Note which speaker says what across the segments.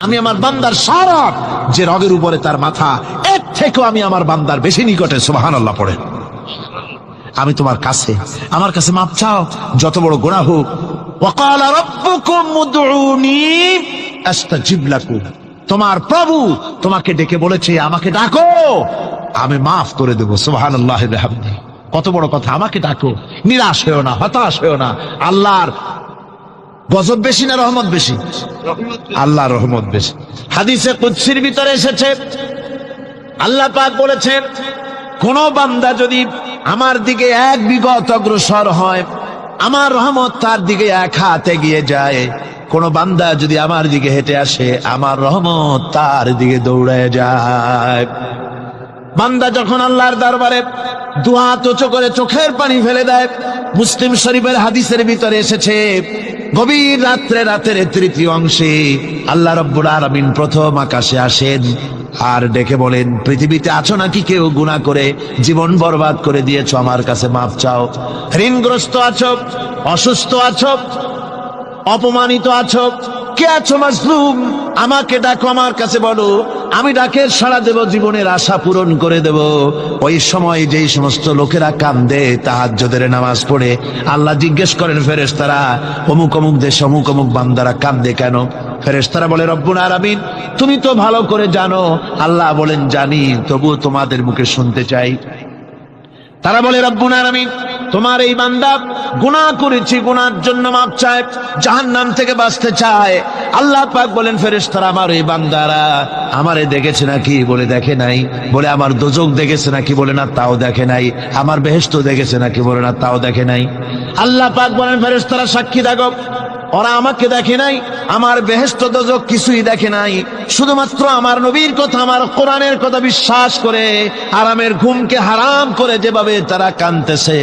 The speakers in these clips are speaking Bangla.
Speaker 1: আমি আমার বান্দার সারা যে রগের উপরে তার মাথা, এর থেকেও আমি আমার বান্দার বেশি নিকটে। সুবহানাল্লাহ পড়ে। আমি তোমার কাছে, আমার কাছে মাপ চাও, যত বড় গুনাহ হোক। ওয়াকালা রাব্বুকুম উদউনি আস্তাজিব লাকুম। তোমার প্রভু তোমাকে ডেকে বলেছে আমাকে ডাকো, আমি মাফ করে দেব। সুবহানাল্লাহি ওয়া বিহামদিহি। কত বড় কথা, আমাকে ডাকো, নিরাশ হয়েও না, হতাশ হয়েও না। আল্লাহর গজব বেশি না রহমত বেশি? আল্লাহর রহমত বেশি। হাদিসে কুদসির ভিতরে এসেছে, আল্লাহ পাক বলেছেন, কোন বান্দা যদি আমার দিকে এক বিগত অগ্রসর হয়, আমার রহমত তার দিকে এক হাত এগিয়ে যায়। কোন বান্দা যদি আমার দিকে হেঁটে আসে, আমার রহমত তার দিকে দৌড়ে যায়। বান্দা যখন আল্লাহর দরবারে দুহাত উঁচু করে চোখের পানি ফেলে দেয়, মুসলিম শরীফের হাদিসের ভিতরে এসেছে, গভীর রাত্রে, রাতের তৃতীয় অংশে আল্লাহ রাব্বুল আলামিন প্রথম আকাশে আসেন আর ডেকে বলেন, পৃথিবীতে আছো নাকি কেউ গুনাহ করে জীবন বরবাদ করে দিয়েছো, আমার কাছে মাপ চাও। ঋণগ্রস্ত আছো, অসুস্থ আছো, অপমানিত আছো, কে আছো মাজলুম, আমাকে ডাকো, আমার কাছে বলো, আমি ডাকের সাড়া দেব, জীবনের আশা পূরণ করে দেব। ওই সময় যেই সমস্ত লোকেরা কান্দে তাহাজ্জুদের নামাজ পড়ে, আল্লাহ জিজ্ঞেস করেন ফেরেশতারা, অমুক অমুক দেশে অমুক অমুক বান্দারা কান্দে কেন? ফেরেশতারা বলে, রব্বুল আলামিন তুমি তো ভালো করে জানো। আল্লাহ বলেন, জানি, তবুও তোমাদের মুখে শুনতে চাই। তারা বলে, রব্বুল আলামিন তোমার এই বান্দা গুনাহ করেছে, গুনার জন্য মাপ চায়, জাহান্নাম থেকে বাঁচতে চায়। আল্লাহ পাক বলেন, ফেরেশতারা আমার এই বান্দারা আমারে দেখেছে নাকি? বলে দেখে নাই। বলে আমার দোজখ দেখেছে নাকি? বলে না, তাও দেখে নাই। আমার বেহেশত দেখেছে নাকি? বলে না, তাও দেখে নাই। আল্লাহ পাক বলেন, ফেরেশতারা সাক্ষী থাকো, ওরা আমাকে দেখে নাই, আমার বেহেশত দোজখ কিছুই দেখে নাই, শুধুমাত্র আমার নবীর কথা, আমার কোরআনের কথা বিশ্বাস করে আরামের ঘুমকে হারাম করে যেভাবে তারা কাঁদতেছে,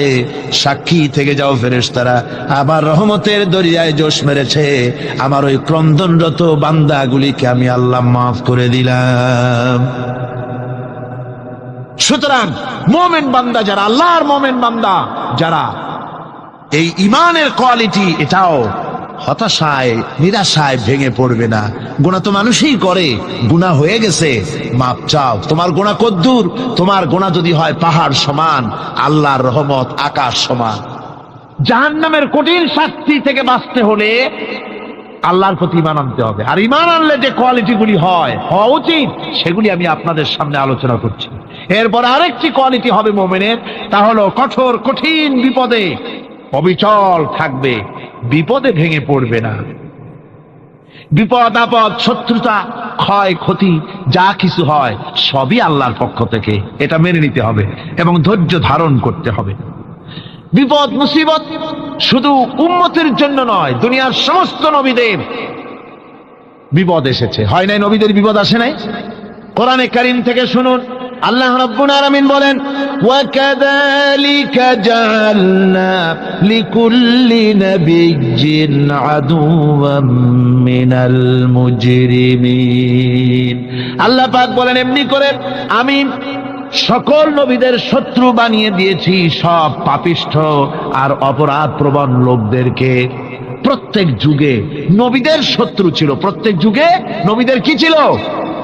Speaker 1: সাক্ষী থেকে যাও ফেরেশতারা, আমার রহমতের দরিয়ায় জোশ মেরেছে, আমার ওই ক্রন্দনরত বান্দাগুলিকে আমি আল্লাহ মাফ করে দিলাম। সুতরাং মুমিন বান্দা যারা, আল্লাহর মুমিন বান্দা যারা, এই ঈমানের কোয়ালিটি, এটাও হতাশায় নিরাশায় ভেঙে পড়বে না। গুনাহ তো মানুষই করে, গুনাহ হয়ে গেছে, মাপ চাও। তোমার গুনাহ কদ্দুর? তোমার গুনাহ যদি হয় পাহাড় সমান, আল্লাহর রহমত আকাশ সমান। জাহান্নামের কঠিন শাস্তি থেকে বাঁচতে হলে আল্লাহর প্রতি ঈমান আনতে হবে। আর ঈমান আনলে যে কোয়ালিটিগুলি হওয়া উচিত, সেগুলি আমি আপনাদের সামনে আলোচনা করছি। এরপর আরেকটি কোয়ালিটি হবে মুমিনের, তা হলো কঠোর কঠিন বিপদে অবিচল থাকবে, বিপদে ভেঙে পড়বে না। বিপদ আপদ, শত্রুতা, ক্ষয় ক্ষতি যা কিছু হয় সবই আল্লাহর পক্ষ থেকে, এটা মেনে নিতে হবে এবং ধৈর্য ধারণ করতে হবে। বিপদ মুসিবত শুধু উম্মতের জন্য নয়, দুনিয়ার সমস্ত নবীদের বিপদ এসেছে, হয় নাই? নবীদের বিপদ আসে নাই? কোরআনে কারীম থেকে শুনুন, আল্লাহ রাব্বুল আলামিন বলেন, ওয়াকাযালিকা জাআলনা লিকুল্লি নাবিয়্যিন আদুওয়াম মিনাল মুজরিমিন। আল্লাহ পাক বলেন, এমনি করে আমি সকল নবীদের শত্রু বানিয়ে দিয়েছি, সব পাপিষ্ঠ আর অপরাধ প্রবণ লোকদেরকে। প্রত্যেক যুগে নবীদের শত্রু ছিল, প্রত্যেক যুগে নবীদের কি ছিল?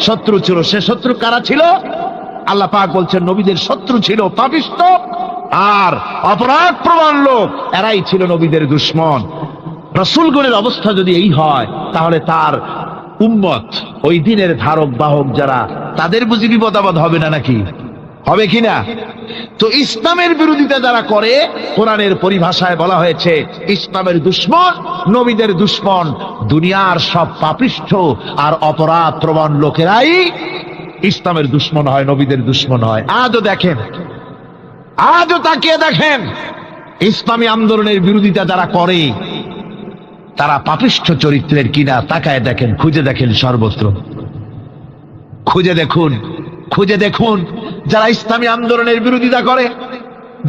Speaker 1: শত্রু ছিল। সে শত্রু কারা ছিল? আল্লাহ পাক বলছেন, নবীদের শত্রু ছিল পাপিষ্ঠ আর অপরাধ প্রবণ লোক, এরাই ছিল নবীদের দুশমন। রাসূলগণের অবস্থা যদি এই হয়, তাহলে তার উম্মত, ওই দিনের ধারক বাহক যারা, তাদের বুঝি বিপদ আপদ হবে না নাকি? হবে কিনা? তো ইসলামের বিরোধিতা যারা করে, কোরআনের পরিভাষায় বলা হয়েছে ইসলামের দুশমন, নবীদের দুশমন। দুনিয়ার সব পাপিষ্ঠ আর অপরাধ প্রবণ লোকেরাই ইসলামের দুশমন হয়, নবীদের দুশমন হয়। আজও দেখেন, আজও তাকিয়ে দেখেন, ইসলামী আন্দোলনের বিরোধিতা যারা করে তারা পাপিষ্ঠ চরিত্রের কিনা, তাকায় দেখেন, খুঁজে দেখেন, সর্বত্র খুঁজে দেখুন, খুঁজে দেখুন। যারা ইসলামী আন্দোলনের বিরোধিতা করে,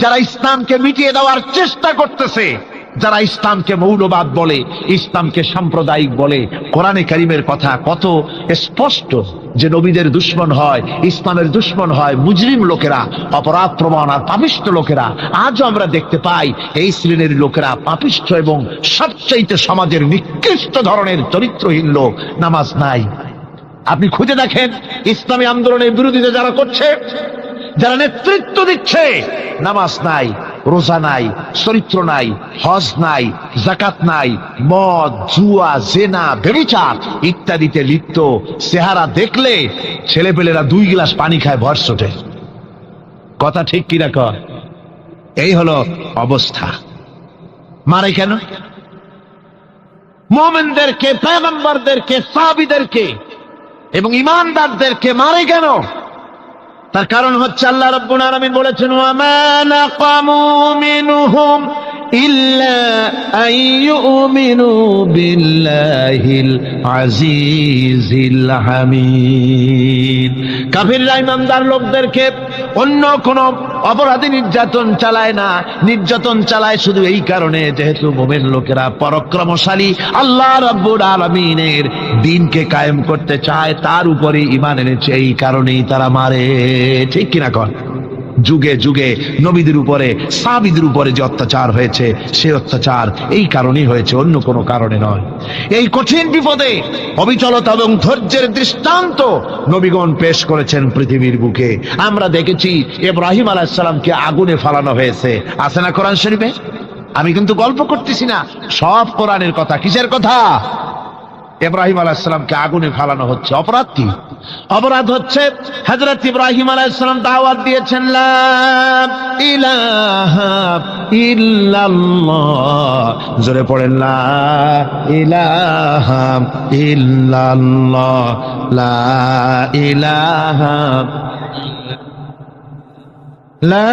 Speaker 1: যারা ইসলামকে মিটিয়ে দেওয়ার চেষ্টা করতেছে, যারা ইসলামকে মৌলবাদ বলে, ইসলামকে সাম্প্রদায়িক বলে, কোরআনে কারীমের কথা কত স্পষ্ট যে নবীদের দুশমন হয়, ইসলামের দুশমন হয় মুজরিম লোকেরা, অপরাধ প্রবণ আর পাপিষ্ঠ লোকেরা। আজও আমরা দেখতে পাই এই শ্রেণীর লোকেরা পাপিষ্ঠ এবং সবচাইতে সমাজের নিকৃষ্ট ধরনের চরিত্রহীন লোক। নামাজ নাই, আপনি খুঁজে দেখেন ইসলামী আন্দোলনের বিরোধিতা যারা করছে, যারা নেতৃত্ব দিচ্ছে, নামাজ নাই, রোজা নাই, চরিত্র নাই, হজ নাই, যাকাত নাই, মদ, জুয়া, জেনা, ব্যভিচার ইত্যাদিতে লিপ্ত। চেহারা দেখলে ছেলেপেলেরা 2 গ্লাস পানি খায় ভরস ওঠে। কথা ঠিক কিনা কর? এই হলো অবস্থা। মারে কেন? মুমিনদেরকে, পয়গম্বরদেরকে, সাহাবীদেরকে এবং ঈমানদারদেরকে মারে কেন? তার কারণ হচ্ছে আল্লাহ রাব্বুল আলামিন বলেছেন, ওয়া মা নাকামু মিনহুম ইল্লা আইয়ুমিনু বিল্লাহিল আজিজিল হামিদ। কাফিররা ঈমানদার লোকদেরকে অন্য কোন অপরাধী নির্যাতন চালায় না, নির্যাতন চালায় শুধু এই কারণে যেহেতু মুমিন লোকেরা পরাক্রমশালী, আল্লাহ রাব্বুল আলামিনের দ্বীনকে কায়েম করতে চায়, তার উপরে ঈমান এনেছে, এই কারণেই তারা মারে। ঠিক কিনা কর? যুগে যুগে নবীদের উপরে, সাহাবীদের উপরে যে অত্যাচার হয়েছে, সে অত্যাচার এই কারণেই হয়েছে, অন্য কোনো কারণে নয়। এই কঠিন বিপদে অবিচলতা এবং ধৈর্যের দৃষ্টান্ত নবীগণ পেশ করেছেন পৃথিবীর বুকে। আমরা দেখেছি ইব্রাহিম আলাইহিস সালামকে আগুনে ফালানো হয়েছে, আছে না কোরআন শরীফে? আমি কিন্তু গল্প করতেছি না, সব কোরআনের কথা। কিসের কথা? ইব্রাহিম আলাইহিস সালামকে আগুনে ফালানো হচ্ছে। অপরাধ কি? অপরাধ হচ্ছে হযরত ইব্রাহিম আলাইহিস সালাম দাওয়াত দিয়েছেন, লা ইলাহা ইল্লাল্লাহ। জোরে পড়েন, লা ইলাহা ইল্লাল্লাহ, লা ইলাহা লা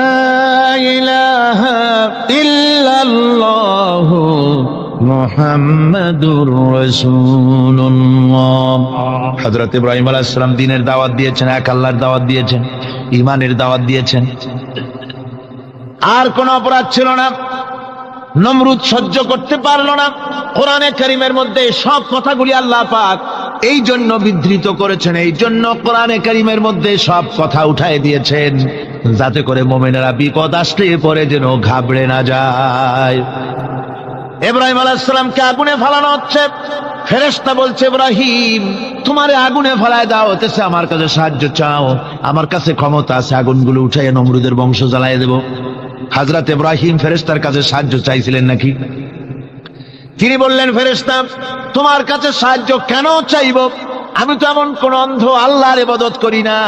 Speaker 1: ইলাহা ইল্লাল্লাহ মুহাম্মাদুর রাসূলুল্লাহ। হযরত ইব্রাহিম আলাইহিস সালাম দ্বীনের দাওয়াত দিয়েছেন, এক আল্লাহর দাওয়াত দিয়েছেন, ঈমানের দাওয়াত দিয়েছেন। আর কোন অপরাধ ছিল না। নমরুদ সহ্য করতে পারলো না। কোরআনে কারীমের মধ্যে সব কথাগুলি আল্লাহ পাক এই জন্য বিধৃত করেছেন, এই জন্য কোরআনে কারীমের মধ্যে সব কথা উঠায় দিয়েছেন, যাতে করে মুমিনেরা বিপদ আসলে পরে যেন ঘাবড়ে না যায়। ইব্রাহিম আলাইহিস সালামকে আগুনে ফালানো হচ্ছে। ফেরেশতা বলছে, ইব্রাহিম তোমারে আগুনে ফালায় দাও, হতেছে আমার কাছে সাহায্য চাও, আমার কাছে ক্ষমতা আছে, আগুনগুলো উঠাইয়া নমরুদের বংশ জ্বালায় দেব। হযরত ইব্রাহিম ফেরেশতার কাছে সাহায্য চাইছিলেন নাকি? তিনি বললেন, ফেরেশতা তোমার কাছে সাহায্য কেন চাইব? আমি তো এমন কোন অন্ধ আল্লাহর ইবাদত করি না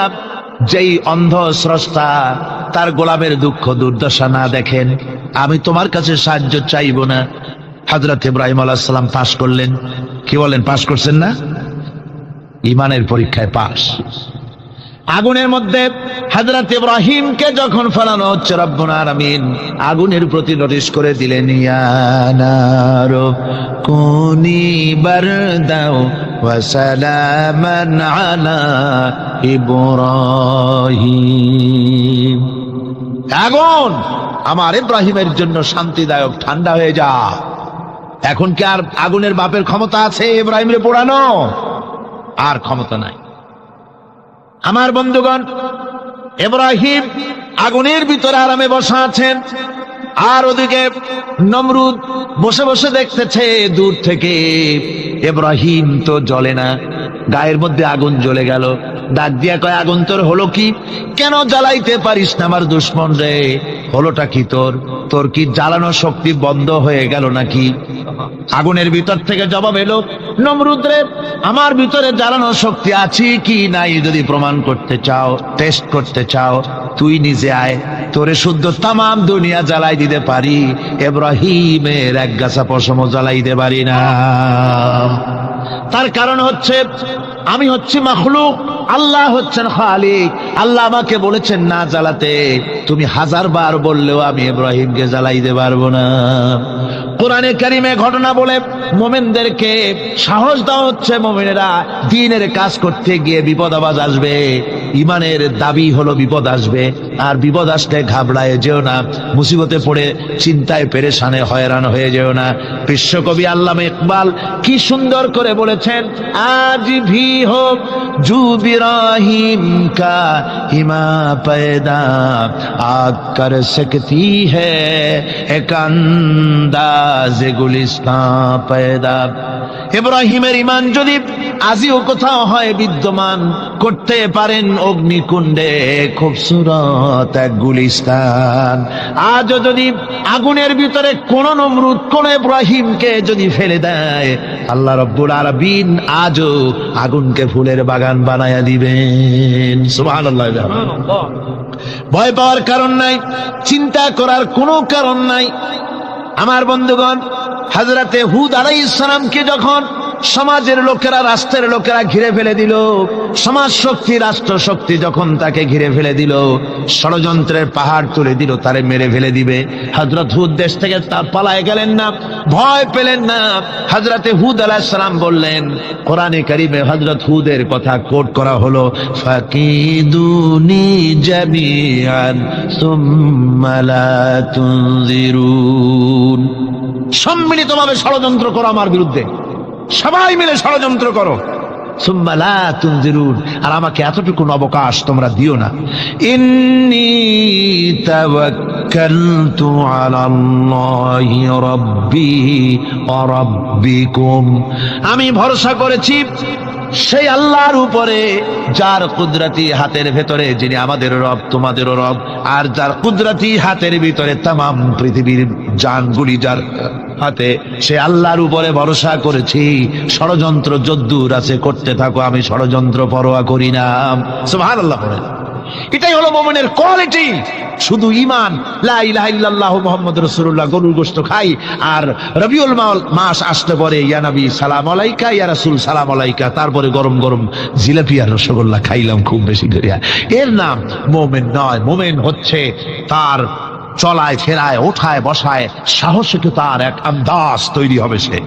Speaker 1: যেই অন্ধ স্রষ্টা তার গোলামের দুঃখ দুর্দশা না দেখেন। আমি তোমার কাছে সাহায্য চাইব না। হযরত ইব্রাহিম আলাইহিস সালাম পাশ করলেন। কি বলেন, পাশ করছেন না? ঈমানের পরীক্ষায় পাশ। আগুনের মধ্যে হযরত ইব্রাহিমকে যখন ফেলানো হচ্ছে, রব্বুল আলামিন আগুনের প্রতি নোটিশ করে দিলেন, ইয়া নারু কুনি বারদাও ওয়া সালামান আলা ইব্রাহিম। আগুন আমার ইব্রাহিমের জন্য শান্তিদায়ক, ঠান্ডা হয়ে যা। এখন কি আর আগুনের বাপের ক্ষমতা আছে ইব্রাহিমরে পোড়ানো? আর ক্ষমতা নাই। আমার বন্ধুগণ, ইব্রাহিম আগুনের ভিতরে আরামে বসা আছেন, আর ওদিকে নমরুদ বসে বসে দেখতেছে দূর থেকে। ইব্রাহিম তো জ্বলে না, গায়ের মধ্যে আগুন জ্বলে গেল। ডাক দিয়া কয়, আগুন তোর হলো কি? কেন জ্বালাইতে পারিস না আমার দুশ্মন রে? হলোটা কি তোর? তোর কি জ্বালানো শক্তি বন্ধ হয়ে গেল নাকি? আগুনের ভিতর থেকে জবাব এলো, নমরুদ রে, আমার ভিতরে জ্বালানো শক্তি আছে কি নাই যদি প্রমাণ করতে চাও, টেস্ট করতে চাও, তুই নিজে আয়, তোরে শুদ্ধ তামাম দুনিয়া জ্বালাই দিতে পারি, ইব্রাহিমের এক গাছা পশমও জ্বালাইতে পারি না। তার কারণ হচ্ছে আমি হচ্ছি মাখলুক, আল্লাহ হচ্ছেন খালিক। আল্লাহ আমাকে বলেছেন না জ্বালাতে, তুমি 1000 বার বললেও আমি ইব্রাহিমকে জ্বালাইতে পারবো না। কোরআনে কারিমে ঘটনা বলে মুমিনদেরকে সাহস দেওয়া হচ্ছে, মুমিনেরা দ্বীনের কাজ করতে গিয়ে বিপদ আবাজ আসবে, ঈমানের দাবি হলো বিপদ আসবে। আর বিপদ আসলে ঘাবড়ায় যেও না, মুসিবতে পড়ে চিন্তায় পেরেশানে হয়রান হয়ে যেও না। বিশ্বকবি আল্লামা ইকবাল কি সুন্দর করে বলেছেন, আজ ভি হোক জু বিরাহিম কা হিমা पैदा आग कर सकती है एक अंदाज गुलिस्तां पैदा। ইব্রাহিমের ঈমান যদি আজিও কোথাও হয় বিদ্যমান, করতে পারেন অগ্নিকুণ্ডে খুবসুরত এক গুলিস্তান। আজও যদি আগুনের ভিতরে কোন নমরুদ কোন ইব্রাহিমকে যদি ফেলে দেয়, আল্লাহ রাব্বুল আলামিন আজও আগুনকে ফুলের বাগান বানায়া দিবেন। সুবহানাল্লাহ। ভয় পাওয়ার কারণ নাই, চিন্তা করার কোনো কারণ নাই। আমার বন্ধুগণ, হযরতে হুদ আলাইহিস সালামকে যখন সমাজের লোকেরা, রাষ্ট্রের লোকেরা ঘিরে ফেলে দিল, সমাজ শক্তি, রাষ্ট্র শক্তি যখন তাকে ঘিরে ফেলে দিল, ষড়যন্ত্রের পাহাড় তুলে দিল, তারে মেরে ফেলে দিবে, হযরত হুদ দেশ থেকে তা পালায় গেলেন না, ভয় পেলেন না। হযরতে হুদ আলাইহিস সালাম বললেন, কোরআনে কারীমে হযরত হুদের কথা কোট করা হলো, ফাকিদুনি জামিআন সুম্মা লা তুনজিরুন। সম্মিলিতভাবে ষড়যন্ত্র করো আমার বিরুদ্ধে, সবাই মিলে ষড়যন্ত্র করো, সুম্মা লা তুনজিরুন, আর আমাকে এতটুকু অবকাশ তোমরা দিও না। ইন্নী তাওয়াক্কালতু আলাল্লাহি রাব্বি ওয়া রাব্বিকুম, আমি ভরসা করেছি সেই আল্লাহর উপরে, যার কুদরতি হাতের ভেতরে, যিনি আমাদের রব তোমাদেরও রব, আর যার কুদরতি হাতের ভিতরে তামাম পৃথিবীর জানগুলি যার হাতে, সে আল্লাহর উপরে ভরসা করেছি। ষড়যন্ত্র যদ্দূর আছে করতে থাকো, আমি ষড়যন্ত্র পরোয়া করি না। সুবহানাল্লাহ। এটাই হলো মুমিনের কোয়ালিটি। শুধু ঈমান, লা ইলাহা ইল্লাল্লাহু মুহাম্মাদুর রাসূলুল্লাহ, গরুর গোশত খাই, আর রবিউল মাস আসতে পরে ইয়া নবী সালাম আলাইকা, ইয়া রাসূল সালাম আলাইকা, তারপরে গরম গরম জিলাপি আর রসগোল্লা খাইলাম খুব বেশি করিয়া, এর নাম মুমিন নয়। মুমিন হচ্ছে তার চলায় ফেরায়, ওঠায় বসায় সাহসিক তার এক আন্দাজ তৈরি হবে সে।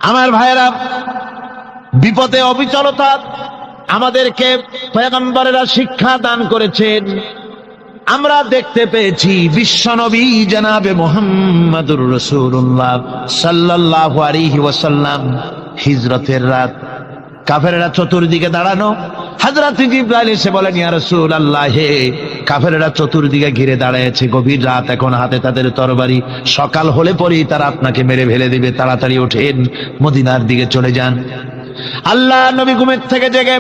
Speaker 1: আমার ভাইয়েরা, বিপদে অবিচলতা আমাদেরকে পয়গম্বরেরা শিক্ষা দান করেছেন। আমরা দেখতে পেয়েছি বিশ্বনবী জনাবে মুহাম্মদুর রাসূলুল্লাহ সাল্লাল্লাহু আলাইহি ওয়াসাল্লাম হিজরতের রাত, কাফেররা চতুর্দিকে দাঁড়ানো, হযরত জিবরাইল এসে বলেন, ইয়া রাসূলুল্লাহ, হে কাফেররা চতুর্দিকে ঘিরে দাঁড়িয়েছে, গভীর রাত, এখন হাতে তাদের তরবারি, সকাল হলে পরেই তারা আপনাকে মেরে ফেলে দিবে, তাড়াতাড়ি ওঠেন, মদিনার দিকে চলে যান। আল্লাহ নবী ঘুমের থেকে জেগে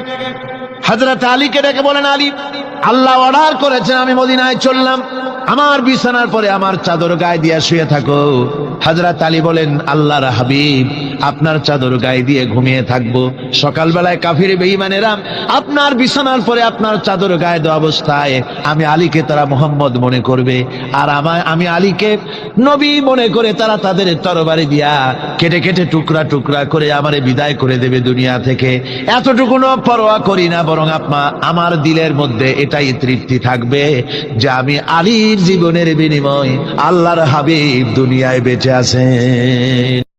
Speaker 1: হযরত আলীকে ডেকে বলেন, আলী, আল্লাহ অর্ডার করেছেন আমি মদিনায় চললাম, আমার বিছানার পরে আমার চাদর গায়ে দিয়ে শুয়ে থাকো। হযরত আলী বলেন, আল্লাহর হাবিব, আপনার চাদর গায়ে দিয়ে ঘুমিয়ে থাকবো, সকালবেলায় কাফির বেঈমানেরা আপনার বিছানার পরে আপনার চাদর গায়ে দেওয়া অবস্থায় আমি আলীকে তারা মুহাম্মদ মনে করবে, আর আমি আলীকে নবী মনে করে তারা তাদের তরবারি দিয়া কেটে কেটে টুকরা টুকরা করে আমারে বিদায় করে দেবে দুনিয়া থেকে। এতটুকুনো পরোয়া করি না, বরং আমার দিলের মধ্যে এটাই তৃপ্তি থাকবে যে আমি আলীর জীবনের বিনিময় আল্লাহর হাবিব দুনিয়ায় বেঁচে আছেন।